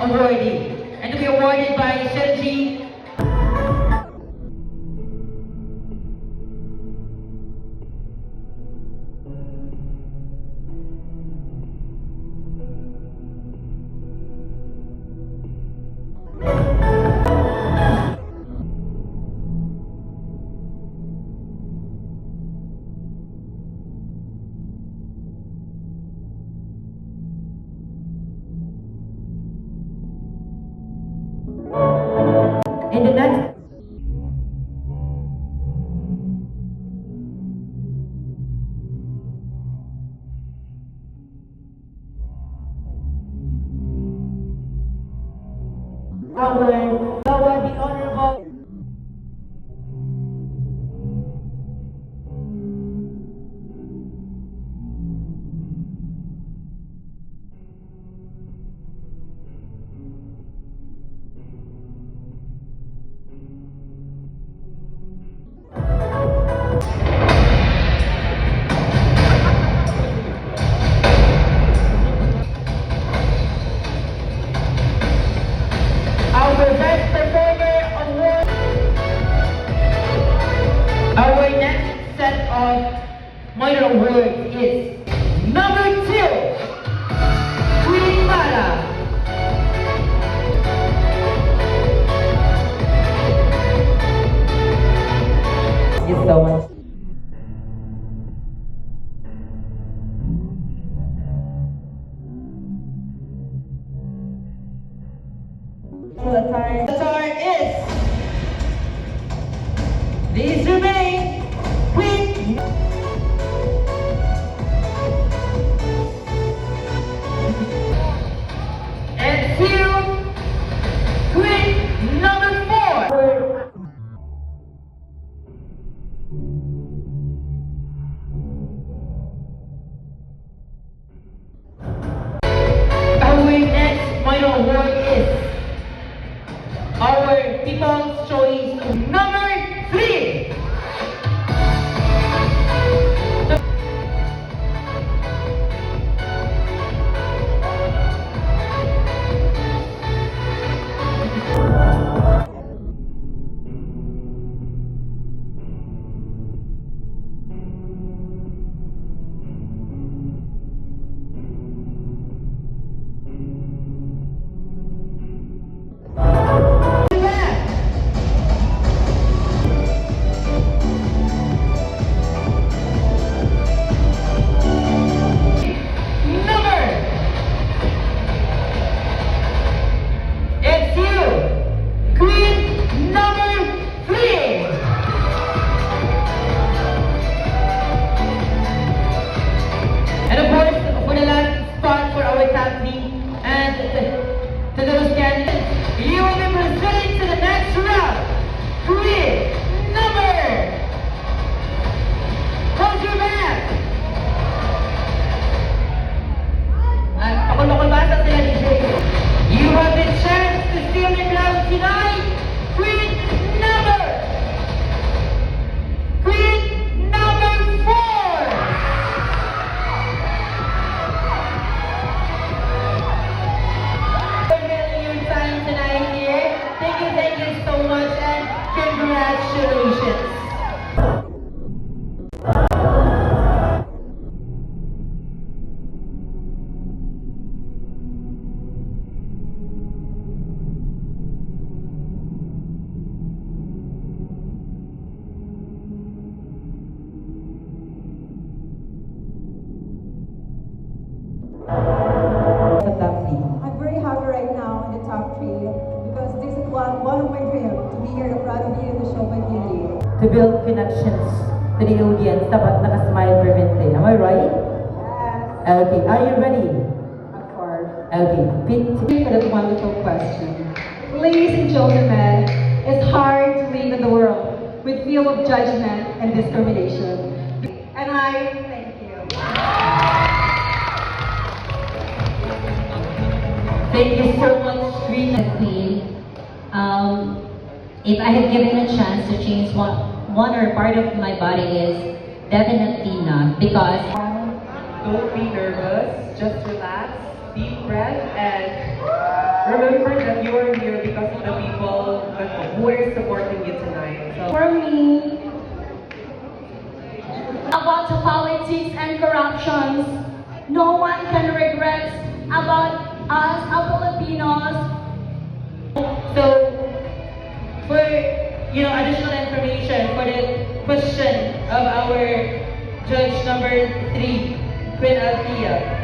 awardee. And to be awarded by Shenji. In the next the Honorable our Best Performer Award. Our next set of minor awards is number 2, Queen Mara. Thank you so much. The time is these remain Queen and two Queen number 4. Our next minor award is our People's Choice number 3. To those candidates, you will be presented to the next round. Queen number. Hold your back. Pakul-pakul basa sila DJ. You have the chance to steal the crown tonight. Queen number 4. Tonight here. Thank you so much and congratulations. I'm very happy right now in the top 3 because this is one of my dreams, to be here in front of you in the show community. To build connections to the audience, dapat nakasmile permanently. Am I right? Yes. Okay, are you ready? Of course. Okay, Thank you for that wonderful question. Ladies and gentlemen, it's hard to live in the world with fear of judgment and discrimination. And I thank you. Thank you so much, Queen. Queen. If I had given a chance to change one or part of my body is definitely not, because don't be nervous, just relax. deep breath and remember that you are here because of the people who are supporting you tonight. So, For me, about the politics and corruptions, no one can regret about us, our Filipinos. So, for additional information for the question of our judge number 3, Queen Althea.